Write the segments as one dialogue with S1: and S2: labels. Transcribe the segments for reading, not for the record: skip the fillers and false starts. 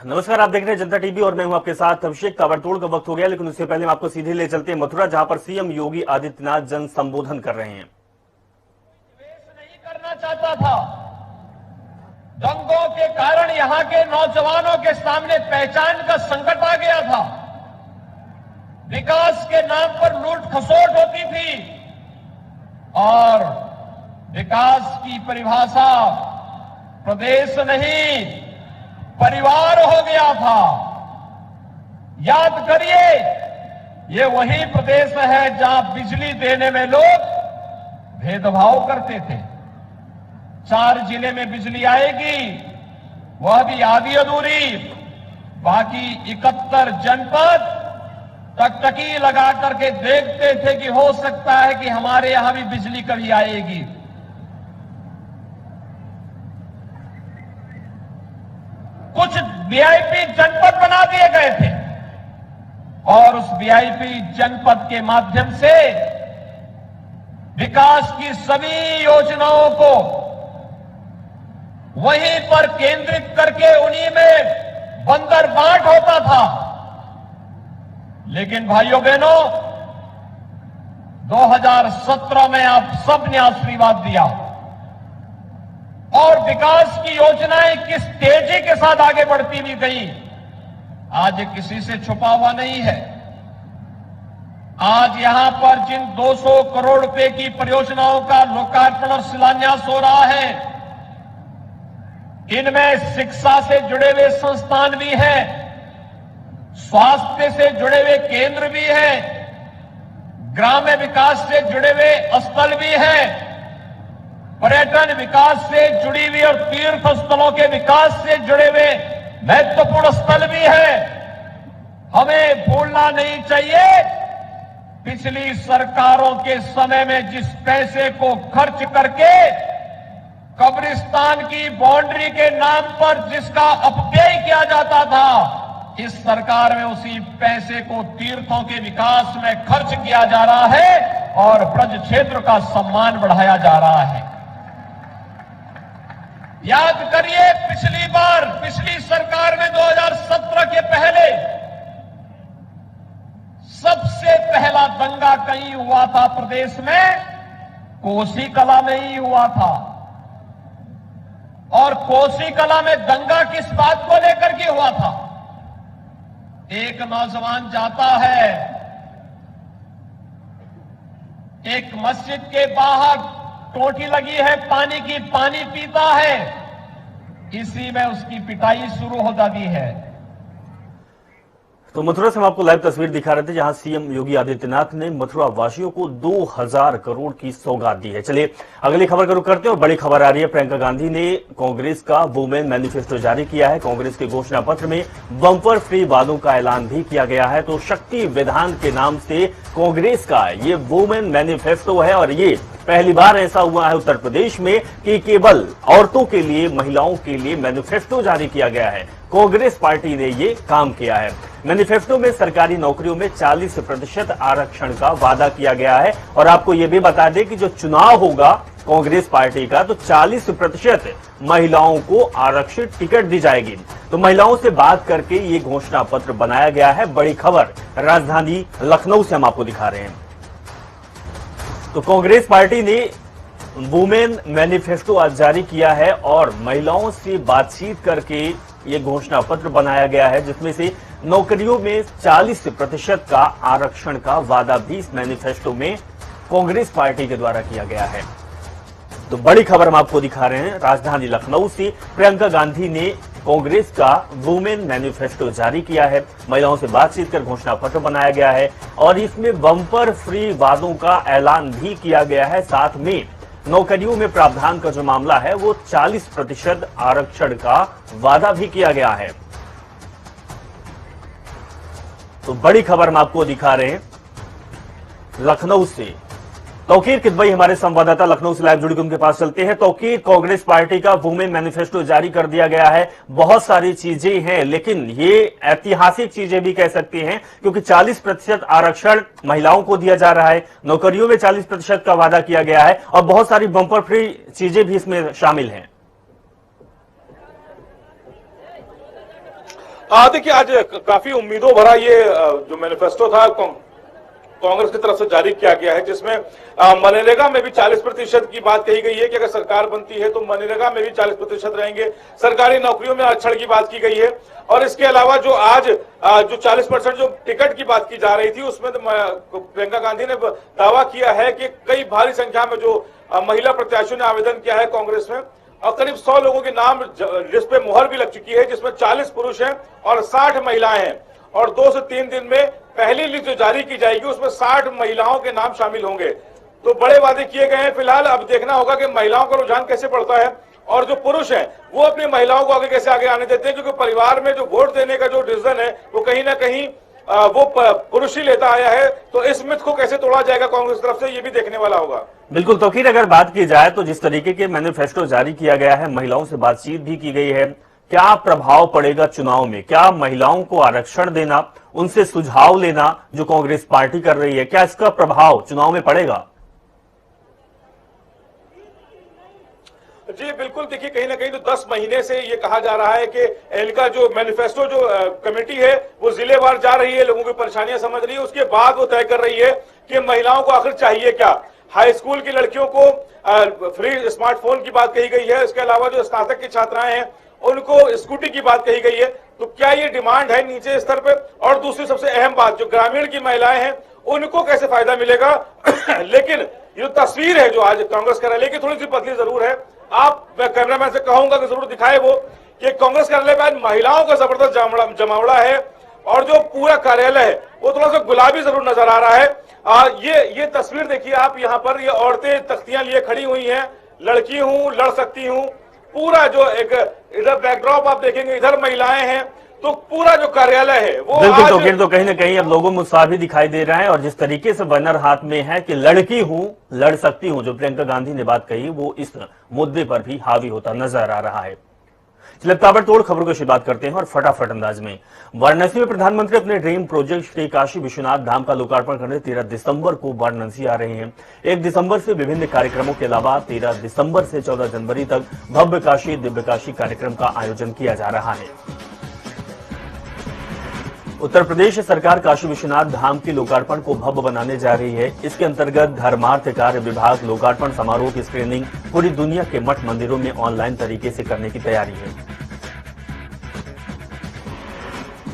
S1: नमस्कार, आप देख रहे हैं जनता टीवी और मैं हूं आपके साथ अभिषेक। ताबड़तोड़ का वक्त हो गया, लेकिन उससे पहले हम आपको सीधे ले चलते हैं मथुरा, जहां पर सीएम योगी आदित्यनाथ जन संबोधन कर रहे हैं।
S2: नहीं करना चाहता था। दंगों के कारण यहां के नौजवानों के सामने पहचान का संकट आ गया था। विकास के नाम पर लूट खसोट होती थी और विकास की परिभाषा प्रदेश नहीं परिवार हो गया था। याद करिए, ये वही प्रदेश है जहां बिजली देने में लोग भेदभाव करते थे। 4 जिले में बिजली आएगी, वह भी आधी अधूरी, बाकी 71 जनपद टकटकी लगा करके देखते थे कि हो सकता है कि हमारे यहां भी बिजली कभी आएगी। कुछ वीआईपी जनपद बना दिए गए थे और उस वीआईपी जनपद के माध्यम से विकास की सभी योजनाओं को वहीं पर केंद्रित करके उन्हीं में बंदरबाट होता था। लेकिन भाइयों बहनों, 2017 में आप सबने आशीर्वाद दिया और विकास की योजनाएं किस तेजी के साथ आगे बढ़ती हुई गई, आज किसी से छुपा हुआ नहीं है। आज यहां पर जिन 200 करोड़ रुपए की परियोजनाओं का लोकार्पण और शिलान्यास हो रहा है, इनमें शिक्षा से जुड़े हुए संस्थान भी हैं, स्वास्थ्य से जुड़े हुए केंद्र भी हैं, ग्राम्य विकास से जुड़े हुए स्थल भी हैं, पर्यटन विकास से जुड़ी हुई और तीर्थ स्थलों के विकास से जुड़े हुए महत्वपूर्ण स्थल भी है। हमें भूलना नहीं चाहिए, पिछली सरकारों के समय में जिस पैसे को खर्च करके कब्रिस्तान की बाउंड्री के नाम पर जिसका अपव्यय किया जाता था, इस सरकार में उसी पैसे को तीर्थों के विकास में खर्च किया जा रहा है और ब्रज क्षेत्र का सम्मान बढ़ाया जा रहा है। याद करिए, पिछली सरकार में 2017 के पहले सबसे पहला दंगा कहीं हुआ था प्रदेश में, कोसी कला में ही हुआ था। और कोसी कला में दंगा किस बात को लेकर के हुआ था? एक नौजवान जाता है, एक मस्जिद के बाहर टोटी लगी है पानी की, पानी पीता है, इसी में उसकी पिटाई शुरू हो जाती है।
S1: तो मथुरा से हम आपको लाइव तस्वीर दिखा रहे थे, जहां सीएम योगी आदित्यनाथ ने मथुरा वासियों को 2000 करोड़ की सौगात दी है। चलिए अगली खबर का रुख करते हैं और बड़ी खबर आ रही है। प्रियंका गांधी ने कांग्रेस का वुमेन मैनिफेस्टो जारी किया है। कांग्रेस के घोषणा पत्र में बम्पर फ्री वादों का ऐलान भी किया गया है। तो शक्ति विधान के नाम से कांग्रेस का ये वुमेन मैनिफेस्टो है और ये पहली बार ऐसा हुआ है उत्तर प्रदेश में कि केवल औरतों के लिए, महिलाओं के लिए मैनिफेस्टो जारी किया गया है। कांग्रेस पार्टी ने ये काम किया है। मैनिफेस्टो में सरकारी नौकरियों में 40% आरक्षण का वादा किया गया है और आपको ये भी बता दें कि जो चुनाव होगा कांग्रेस पार्टी का, तो 40% महिलाओं को आरक्षित टिकट दी जाएगी। तो महिलाओं से बात करके ये घोषणा पत्र बनाया गया है। बड़ी खबर राजधानी लखनऊ से हम आपको दिखा रहे हैं। तो कांग्रेस पार्टी ने वुमेन मैनिफेस्टो आज जारी किया है और महिलाओं से बातचीत करके ये घोषणा पत्र बनाया गया है, जिसमें से नौकरियों में 40% का आरक्षण का वादा भी इस मैनिफेस्टो में कांग्रेस पार्टी के द्वारा किया गया है। तो बड़ी खबर हम आपको दिखा रहे हैं राजधानी लखनऊ से। प्रियंका गांधी ने कांग्रेस का वुमेन मैनिफेस्टो जारी किया है। महिलाओं से बातचीत कर घोषणा पत्र बनाया गया है और इसमें बम्पर फ्री वादों का ऐलान भी किया गया है। साथ में नौकरियों में प्रावधान का जो मामला है वो 40% आरक्षण का वादा भी किया गया है। तो बड़ी खबर हम आपको दिखा रहे हैं लखनऊ से। तौकीर किदवई हमारे संवाददाता लखनऊ से लाइव जुड़ के उनके पास चलते हैं। तौकीर, कांग्रेस पार्टी का वुमेन मैनिफेस्टो जारी कर दिया गया है। बहुत सारी चीजें हैं, लेकिन ये ऐतिहासिक चीजें भी कह सकते हैं, क्योंकि 40% आरक्षण महिलाओं को दिया जा रहा है, नौकरियों में 40% का वादा किया गया है और बहुत सारी बम्पर फ्री चीजें भी इसमें शामिल हैं।
S3: देखिए आज काफी उम्मीदों भरा ये जो मैनिफेस्टो था कांग्रेस की तरफ से जारी किया गया है, जिसमें मनरेगा में भी 40% की बात कही गई है कि अगर सरकार बनती है तो मनरेगा में भी 40% रहेंगे। सरकारी नौकरियों में आरक्षण की बात की गई है और इसके अलावा जो आज जो 40% जो टिकट की बात की जा रही थी उसमें तो प्रियंका गांधी ने दावा किया है कि कई भारी संख्या में जो महिला प्रत्याशियों ने आवेदन किया है कांग्रेस में और करीब 100 लोगों के नाम जिस पे मुहर भी लग चुकी है, जिसमें 40 पुरुष हैं और 60 महिलाएं हैं और 2 से 3 दिन में पहली लिस्ट जो जारी की जाएगी उसमें 60 महिलाओं के नाम शामिल होंगे। तो बड़े वादे किए गए हैं। फिलहाल अब देखना होगा कि महिलाओं का रुझान कैसे बढ़ता है और जो पुरुष हैं वो अपनी महिलाओं को आगे कैसे आगे आने देते हैं, क्योंकि परिवार में जो वोट देने का जो डिसीजन है वो कहीं ना कहीं वो पुरुष ही लेता आया है। तो इस मिथ को कैसे तोड़ा जाएगा कांग्रेस की तरफ से, ये भी देखने वाला होगा।
S1: बिल्कुल तौकीर, अगर बात की जाए तो जिस तरीके के मैनिफेस्टो जारी किया गया है, महिलाओं से बातचीत भी की गई है, क्या प्रभाव पड़ेगा चुनाव में? क्या महिलाओं को आरक्षण देना, उनसे सुझाव लेना जो कांग्रेस पार्टी कर रही है, क्या इसका प्रभाव चुनाव में पड़ेगा?
S3: जी बिल्कुल, देखिए कहीं ना कहीं तो 10 महीने से ये कहा जा रहा है कि इनका जो मैनिफेस्टो जो कमेटी है वो जिलेवार जा रही है, लोगों की परेशानियां समझ रही है, उसके बाद वो तय कर रही है कि महिलाओं को आखिर चाहिए क्या। हाई स्कूल की लड़कियों को फ्री स्मार्टफोन की बात कही गई है, इसके अलावा जो स्नातक की छात्राएं हैं उनको स्कूटी की बात कही गई है। तो क्या ये डिमांड है नीचे स्तर पे? और दूसरी सबसे अहम बात, जो ग्रामीण की महिलाएं हैं उनको कैसे फायदा मिलेगा? लेकिन ये तस्वीर है जो आज कांग्रेस कार्यालय की, थोड़ी सी पतली जरूर है। आप, मैं कैमरामैन से कहूंगा कि जरूर दिखाए वो कि कांग्रेस कार्यालय में आज महिलाओं का जबरदस्त जमावड़ा है और जो पूरा कार्यालय है वो थोड़ा सा गुलाबी जरूर नजर आ रहा है। ये तस्वीर देखिए आप, यहाँ पर ये औरतें तख्तियां लिए खड़ी हुई हैं, लड़की हूं, लड़ सकती हूं, पूरा जो एक इधर बैकड्रॉप आप देखेंगे, इधर महिलाएं हैं, तो पूरा जो कार्यालय है वो
S1: बिल्कुल तौकीर, तो कहीं ना कहीं अब लोगों में उत्साह भी दिखाई दे रहा है और जिस तरीके से बैनर हाथ में है कि लड़की हूं, लड़ सकती हूं, जो प्रियंका गांधी ने बात कही, वो इस मुद्दे पर भी हावी होता नजर आ रहा है। चलिए ताबड़तोड़ खबरों की शुरुआत करते हैं और फटाफट अंदाज में। वाराणसी में प्रधानमंत्री अपने ड्रीम प्रोजेक्ट श्री काशी विश्वनाथ धाम का लोकार्पण करने 13 दिसंबर को वाराणसी आ रहे हैं। 1 दिसंबर से विभिन्न कार्यक्रमों के अलावा 13 दिसंबर से 14 जनवरी तक भव्य काशी दिव्य काशी कार्यक्रम का आयोजन किया जा रहा है। उत्तर प्रदेश सरकार काशी विश्वनाथ धाम के लोकार्पण को भव्य बनाने जा रही है। इसके अंतर्गत धर्मार्थ कार्य विभाग लोकार्पण समारोह की स्क्रीनिंग पूरी दुनिया के मठ मंदिरों में ऑनलाइन तरीके से करने की तैयारी है।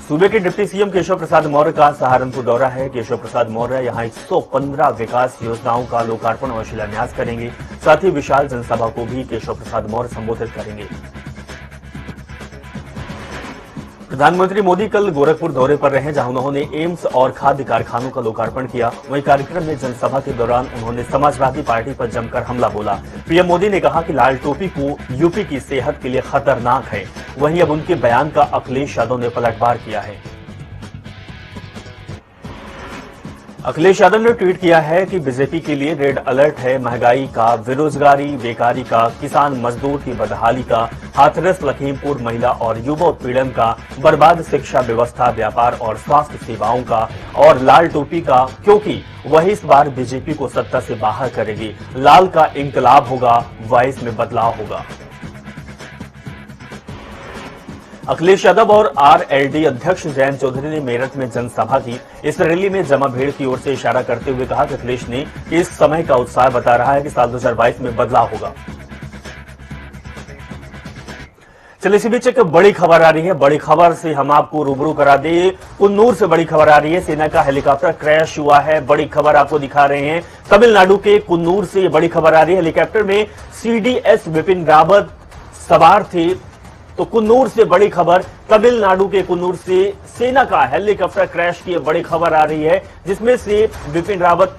S1: सूबे के डिप्टी सीएम केशव प्रसाद मौर्य का सहारनपुर दौरा है। केशव प्रसाद मौर्य यहां 115 विकास योजनाओं का लोकार्पण और शिलान्यास करेंगे। साथ ही विशाल जनसभा को भी केशव प्रसाद मौर्य संबोधित करेंगे। प्रधानमंत्री मोदी कल गोरखपुर दौरे पर रहे, जहां उन्होंने एम्स और खाद्य कारखानों का लोकार्पण किया। वहीं कार्यक्रम में जनसभा के दौरान उन्होंने समाजवादी पार्टी पर जमकर हमला बोला। पीएम मोदी ने कहा कि लाल टोपी को यूपी की सेहत के लिए खतरनाक है। वहीं अब उनके बयान का अखिलेश यादव ने पलटवार किया है। अखिलेश यादव ने ट्वीट किया है कि बीजेपी के लिए रेड अलर्ट है। महंगाई का, बेरोजगारी, बेकारी का, किसान मजदूर की बदहाली का, हाथरस लखीमपुर महिला और युवा उत्पीड़न का, बर्बाद शिक्षा व्यवस्था, व्यापार और स्वास्थ्य सेवाओं का और लाल टोपी का, क्योंकि वही इस बार बीजेपी को सत्ता से बाहर करेगी। लाल का इंकलाब होगा, वॉइस में बदलाव होगा। अखिलेश यादव और आरएलडी अध्यक्ष जयंत चौधरी ने मेरठ में जनसभा की। इस रैली में जमा भीड़ की ओर से इशारा करते हुए कहा कि अखिलेश ने इस समय का उत्साह बता रहा है कि साल 2022 में बदलाव होगा। चलिए इसी बीच एक बड़ी खबर आ रही है। बड़ी खबर से हम आपको रूबरू करा दें। कुन्नूर से बड़ी खबर आ रही है। सेना का हेलीकॉप्टर क्रैश हुआ है। बड़ी खबर आपको दिखा रहे हैं। तमिलनाडु के कुन्नूर से ये बड़ी खबर आ रही है। हेलीकॉप्टर में सीडीएस विपिन रावत सवार थे। तो कुन्नूर से बड़ी खबर, तमिलनाडु के कुन्नूर से सेना का हेलीकॉप्टर क्रैश की बड़ी खबर आ रही है, जिसमें से विपिन रावत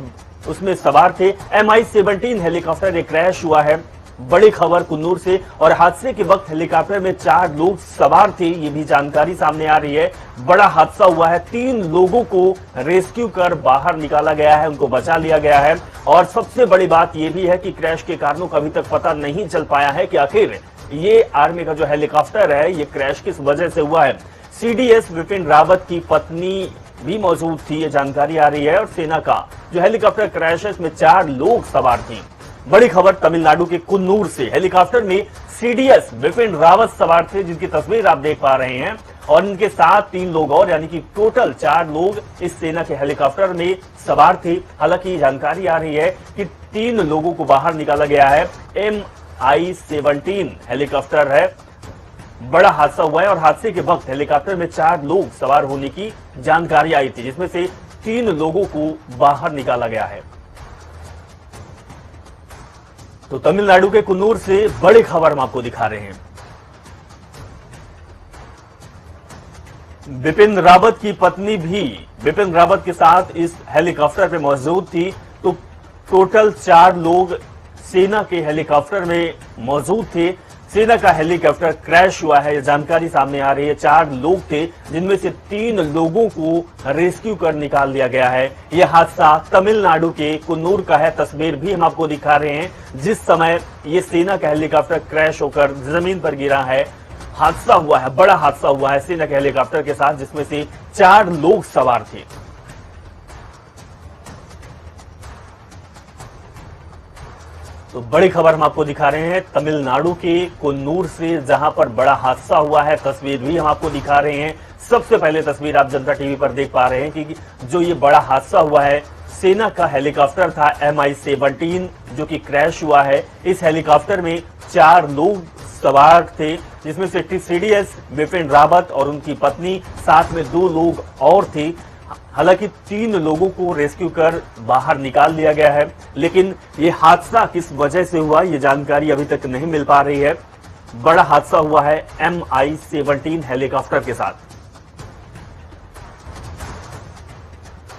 S1: उसमें सवार थे। MI-17 हेलीकॉप्टर ये क्रैश हुआ है। बड़ी खबर कुन्नूर से। और हादसे के वक्त हेलीकॉप्टर में 4 लोग सवार थे, ये भी जानकारी सामने आ रही है। बड़ा हादसा हुआ है। 3 लोगों को रेस्क्यू कर बाहर निकाला गया है, उनको बचा लिया गया है। और सबसे बड़ी बात यह भी है कि क्रैश के कारणों का अभी तक पता नहीं चल पाया है कि आखिर ये आर्मी का जो हेलीकॉप्टर है ये क्रैश किस वजह से हुआ है। सीडीएस विपिन रावत की पत्नी भी मौजूद थी, ये जानकारी आ रही है। और सेना का जो हेलीकॉप्टर क्रैश है इसमें 4 लोग सवार थे। बड़ी खबर तमिलनाडु के कुन्नूर से। हेलीकॉप्टर में सीडीएस विपिन रावत सवार थे, जिनकी तस्वीर आप देख पा रहे हैं, और इनके साथ 3 लोग और, यानी कि टोटल 4 लोग इस सेना के हेलीकॉप्टर में सवार थे। हालांकि जानकारी आ रही है कि 3 लोगों को बाहर निकाला गया है। MI-17 हेलीकॉप्टर है। बड़ा हादसा हुआ है और हादसे के वक्त हेलीकॉप्टर में 4 लोग सवार होने की जानकारी आई थी, जिसमें से 3 लोगों को बाहर निकाला गया है। तो तमिलनाडु के कुन्नूर से बड़ी खबर हम आपको दिखा रहे हैं। बिपिन रावत की पत्नी भी बिपिन रावत के साथ इस हेलीकॉप्टर पे मौजूद थी। तो टोटल 4 लोग सेना के हेलीकॉप्टर में मौजूद थे। सेना का हेलीकॉप्टर क्रैश हुआ है, जानकारी सामने आ रही है। 4 लोग थे, जिनमें से 3 लोगों को रेस्क्यू कर निकाल दिया गया है। यह हादसा तमिलनाडु के कुन्नूर का है। तस्वीर भी हम आपको दिखा रहे हैं। जिस समय ये सेना का हेलीकॉप्टर क्रैश होकर जमीन पर गिरा है, हादसा हुआ है, बड़ा हादसा हुआ है सेना के हेलीकॉप्टर के साथ, जिसमें से 4 लोग सवार थे। तो बड़ी खबर हम आपको दिखा रहे हैं तमिलनाडु के कुन्नूर से, जहां पर बड़ा हादसा हुआ है। तस्वीर भी हम आपको दिखा रहे हैं। सबसे पहले तस्वीर आप जनता टीवी पर देख पा रहे हैं कि जो ये बड़ा हादसा हुआ है, सेना का हेलीकॉप्टर था MI-17 जो कि क्रैश हुआ है। इस हेलीकॉप्टर में 4 लोग सवार थे, जिसमें से सीडीएस विपिन रावत और उनकी पत्नी, साथ में 2 लोग और थे। हालांकि 3 लोगों को रेस्क्यू कर बाहर निकाल दिया गया है, लेकिन ये हादसा किस वजह से हुआ ये जानकारी अभी तक नहीं मिल पा रही है। बड़ा हादसा हुआ है MI-17 हेलीकॉप्टर के साथ।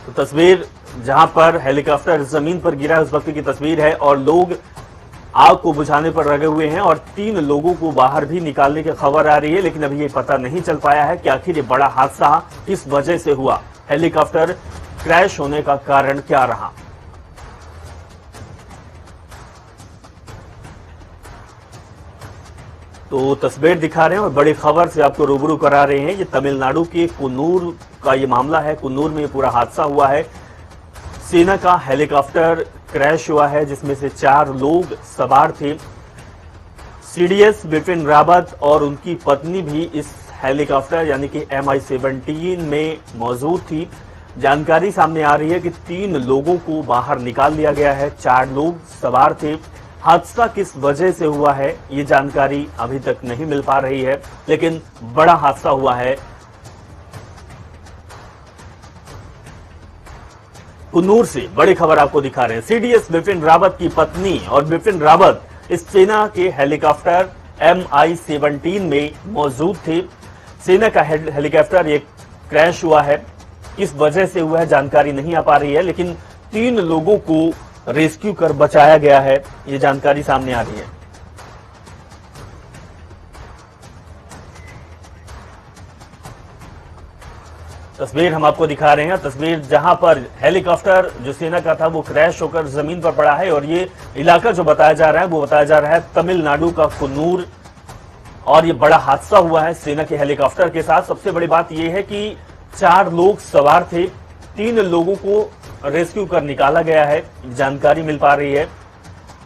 S1: तो तस्वीर जहां पर हेलीकॉप्टर जमीन पर गिरा है उस वक्त की तस्वीर है, और लोग आग को बुझाने पर लगे हुए हैं और 3 लोगों को बाहर भी निकालने की खबर आ रही है। लेकिन अभी ये पता नहीं चल पाया है कि आखिर ये बड़ा हादसा किस वजह से हुआ, हेलीकॉप्टर क्रैश होने का कारण क्या रहा। तो तस्वीर दिखा रहे हैं और बड़ी खबर से आपको रूबरू करा रहे हैं। ये तमिलनाडु के कुन्नूर का ये मामला है। कुन्नूर में पूरा हादसा हुआ है। सेना का हेलीकॉप्टर क्रैश हुआ है, जिसमें से 4 लोग सवार थे। सीडीएस विपिन रावत और उनकी पत्नी भी इस हेलीकॉप्टर यानी कि MI-17 में मौजूद थी। जानकारी सामने आ रही है कि 3 लोगों को बाहर निकाल लिया गया है। 4 लोग सवार थे। हादसा किस वजह से हुआ है ये जानकारी अभी तक नहीं मिल पा रही है, लेकिन बड़ा हादसा हुआ है। कुन्नूर से बड़ी खबर आपको दिखा रहे हैं। सीडीएस विपिन रावत की पत्नी और विपिन रावत इस सेना के हेलीकॉप्टर MI-17 में मौजूद थे। सेना का हेलीकॉप्टर ये क्रैश हुआ है, किस वजह से हुआ है जानकारी नहीं आ पा रही है, लेकिन 3 लोगों को रेस्क्यू कर बचाया गया है, ये जानकारी सामने आ रही है। तस्वीर हम आपको दिखा रहे हैं। तस्वीर जहां पर हेलीकॉप्टर जो सेना का था वो क्रैश होकर जमीन पर पड़ा है, और ये इलाका जो बताया जा रहा है वो बताया जा रहा है तमिलनाडु का कुन्नूर, और ये बड़ा हादसा हुआ है सेना के हेलीकॉप्टर के साथ। सबसे बड़ी बात यह है कि 4 लोग सवार थे, 3 लोगों को रेस्क्यू कर निकाला गया है, जानकारी मिल पा रही है।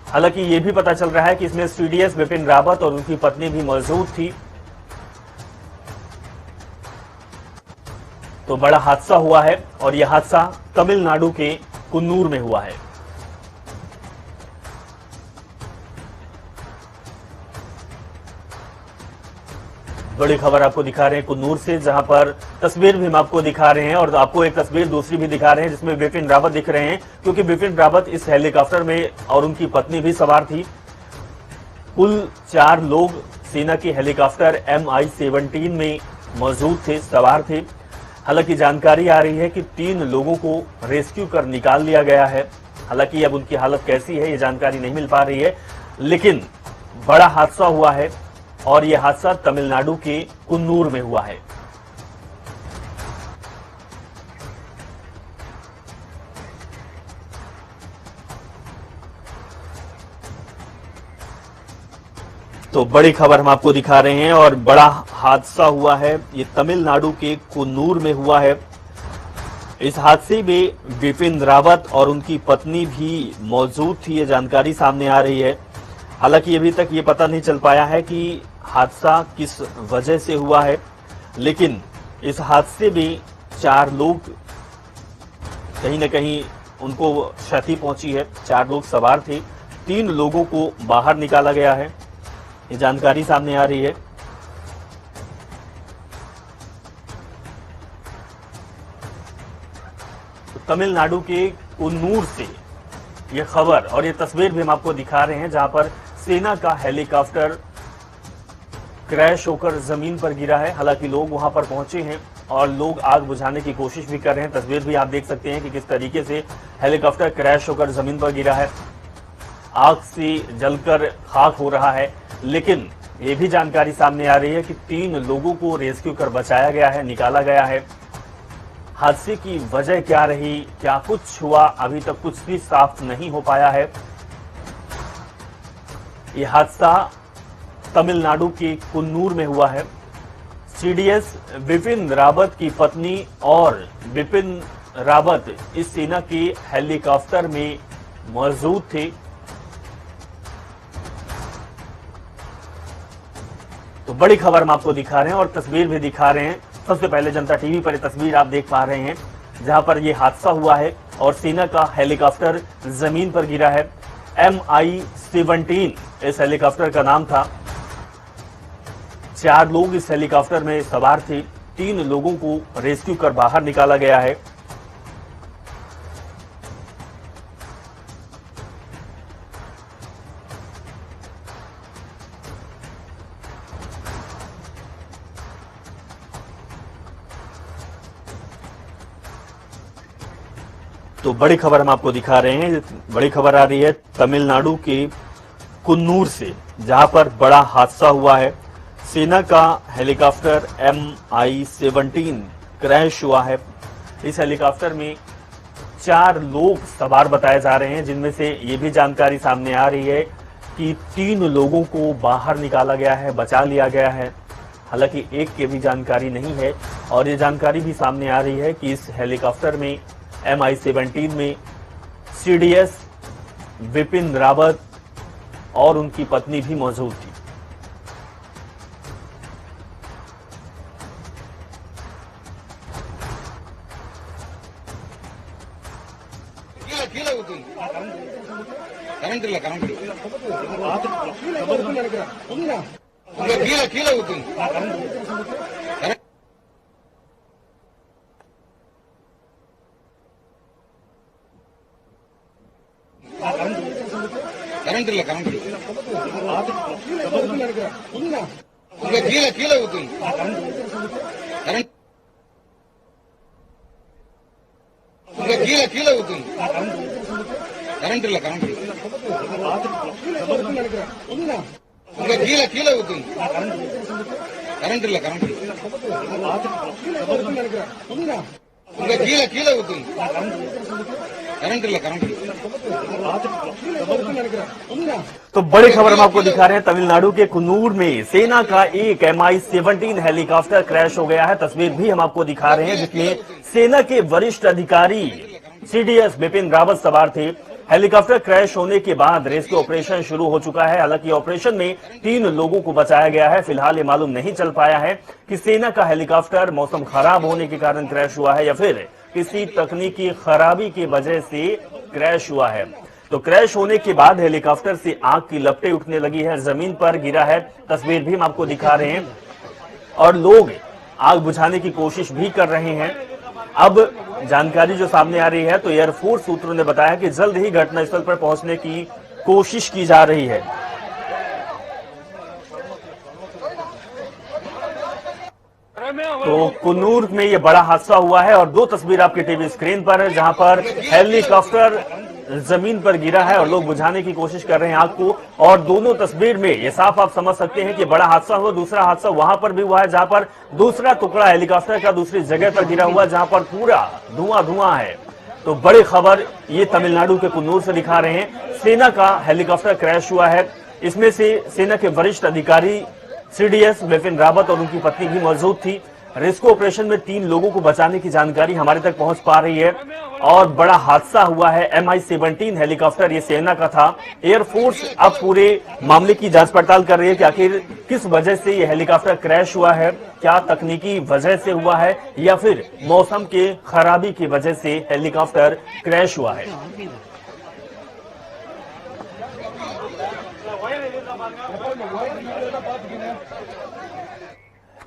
S1: हालांकि ये भी पता चल रहा है कि इसमें सीडीएस विपिन रावत और उनकी पत्नी भी मौजूद थी। तो बड़ा हादसा हुआ है, और यह हादसा तमिलनाडु के कुन्नूर में हुआ है। बड़ी खबर आपको दिखा रहे हैं कुन्नूर से, जहां पर तस्वीर भी हम आपको दिखा रहे हैं, और आपको एक तस्वीर दूसरी भी दिखा रहे हैं जिसमें विपिन रावत दिख रहे हैं, क्योंकि विपिन रावत इस हेलीकॉप्टर में और उनकी पत्नी भी सवार थी। कुल 4 लोग सेना के हेलीकॉप्टर MI-17 में मौजूद थे, सवार थे। हालांकि जानकारी आ रही है कि 3 लोगों को रेस्क्यू कर निकाल लिया गया है। हालांकि अब उनकी हालत कैसी है ये जानकारी नहीं मिल पा रही है, लेकिन बड़ा हादसा हुआ है, और यह हादसा तमिलनाडु के कुन्नूर में हुआ है। तो बड़ी खबर हम आपको दिखा रहे हैं, और बड़ा हादसा हुआ है, ये तमिलनाडु के कुन्नूर में हुआ है। इस हादसे में विपिन रावत और उनकी पत्नी भी मौजूद थी, ये जानकारी सामने आ रही है। हालांकि अभी तक ये पता नहीं चल पाया है कि हादसा किस वजह से हुआ है, लेकिन इस हादसे में 4 लोग कहीं न कहीं उनको क्षति पहुंची है। 4 लोग सवार थे, 3 लोगों को बाहर निकाला गया है, ये जानकारी सामने आ रही है। तो तमिलनाडु के कुन्नूर से ये खबर और ये तस्वीर भी हम आपको दिखा रहे हैं, जहां पर सेना का हेलीकॉप्टर क्रैश होकर जमीन पर गिरा है। हालांकि लोग वहां पर पहुंचे हैं और लोग आग बुझाने की कोशिश भी कर रहे हैं। तस्वीर भी आप देख सकते हैं कि किस तरीके से हेलीकॉप्टर क्रैश होकर जमीन पर गिरा है, आग से जलकर खाक हो रहा है। लेकिन ये भी जानकारी सामने आ रही है कि 3 लोगों को रेस्क्यू कर बचाया गया है, निकाला गया है। हादसे की वजह क्या रही, क्या कुछ हुआ, अभी तक कुछ भी साफ नहीं हो पाया है। यह हादसा तमिलनाडु के कुन्नूर में हुआ है। सीडीएस बिपिन रावत की पत्नी और बिपिन रावत इस सेना के हेलीकॉप्टर में मौजूद थे। तो बड़ी खबर हम आपको दिखा रहे हैं और तस्वीर भी दिखा रहे हैं। सबसे पहले जनता टीवी पर यह तस्वीर आप देख पा रहे हैं, जहां पर यह हादसा हुआ है और सेना का हेलीकॉप्टर जमीन पर गिरा है। MI-17 इस हेलीकॉप्टर का नाम था। 4 लोग इस हेलीकॉप्टर में सवार थे, 3 लोगों को रेस्क्यू कर बाहर निकाला गया है। तो बड़ी खबर हम आपको दिखा रहे हैं। बड़ी खबर आ रही है तमिलनाडु के कुन्नूर से, जहां पर बड़ा हादसा हुआ है। सेना का हेलीकॉप्टर MI-17 क्रैश हुआ है। इस हेलीकॉप्टर में 4 लोग सवार बताए जा रहे हैं, जिनमें से ये भी जानकारी सामने आ रही है कि 3 लोगों को बाहर निकाला गया है, बचा लिया गया है। हालांकि एक की भी जानकारी नहीं है और ये जानकारी भी सामने आ रही है कि इस हेलीकॉप्टर में MI-17 में सीडीएस बिपिन रावत और उनकी पत्नी भी मौजूद थी।
S4: கரண்ட் இல்ல கரண்ட் உங்க கீழே கீழே ஊத்துங்க கரண்ட் உங்க கீழே கீழே ஊத்துங்க கரண்ட் இல்ல கரண்ட் உங்க கீழே கீழே ஊத்துங்க கரண்ட் இல்ல கரண்ட் உங்க கீழே கீழே ஊத்துங்க करंट இல்ல करंट
S1: तो बड़ी खबर हम आपको दिखा रहे हैं। तमिलनाडु के कुन्नूर में सेना का एक MI-17 हेलीकॉप्टर क्रैश हो गया है। तस्वीर भी हम आपको दिखा रहे हैं, जिसमें सेना के वरिष्ठ अधिकारी सीडीएस बिपिन रावत सवार थे। हेलीकॉप्टर क्रैश होने के बाद रेस्क्यू ऑपरेशन शुरू हो चुका है। हालांकि ऑपरेशन में 3 लोगों को बचाया गया है। फिलहाल ये मालूम नहीं चल पाया है कि सेना का हेलीकॉप्टर मौसम खराब होने के कारण क्रैश हुआ है या फिर किसी तकनीकी खराबी की वजह से क्रैश हुआ है। तो क्रैश होने के बाद हेलीकॉप्टर से आग की लपटें उठने लगी है, जमीन पर गिरा है। तस्वीर भी हम आपको दिखा रहे हैं और लोग आग बुझाने की कोशिश भी कर रहे हैं। अब जानकारी जो सामने आ रही है, तो एयरफोर्स सूत्रों ने बताया कि जल्द ही घटनास्थल पर पहुंचने की कोशिश की जा रही है। तो कुन्नूर में ये बड़ा हादसा हुआ है और 2 तस्वीर आपकी टीवी स्क्रीन पर है, जहां पर हेलीकॉप्टर जमीन पर गिरा है और लोग बुझाने की कोशिश कर रहे हैं आग को। और दोनों तस्वीर में ये साफ आप समझ सकते हैं कि बड़ा हादसा हुआ। दूसरा हादसा वहां पर भी हुआ है, जहां पर दूसरा टुकड़ा हेलीकॉप्टर का दूसरी जगह पर गिरा हुआ, जहां पर पूरा धुआं है। तो बड़ी खबर ये तमिलनाडु के कुन्नूर से दिखा रहे हैं। सेना का हेलीकॉप्टर क्रैश हुआ है। इसमें से सेना के वरिष्ठ अधिकारी सीडीएस बिपिन रावत और उनकी पत्नी भी मौजूद थी। रेस्क्यू ऑपरेशन में 3 लोगों को बचाने की जानकारी हमारे तक पहुंच पा रही है और बड़ा हादसा हुआ है। MI-17 हेलीकॉप्टर ये सेना का था। एयरफोर्स अब पूरे मामले की जांच पड़ताल कर रही है कि आखिर किस वजह से ये हेलीकॉप्टर क्रैश हुआ है, क्या तकनीकी वजह से हुआ है या फिर मौसम के खराबी की वजह से हेलीकॉप्टर क्रैश हुआ है।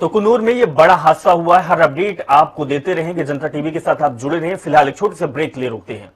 S1: तो कुन्नूर में ये बड़ा हादसा हुआ है। हर अपडेट आपको देते रहेंगे। जनता टीवी के साथ आप जुड़े रहें। फिलहाल एक छोटे से ब्रेक ले रुकते हैं।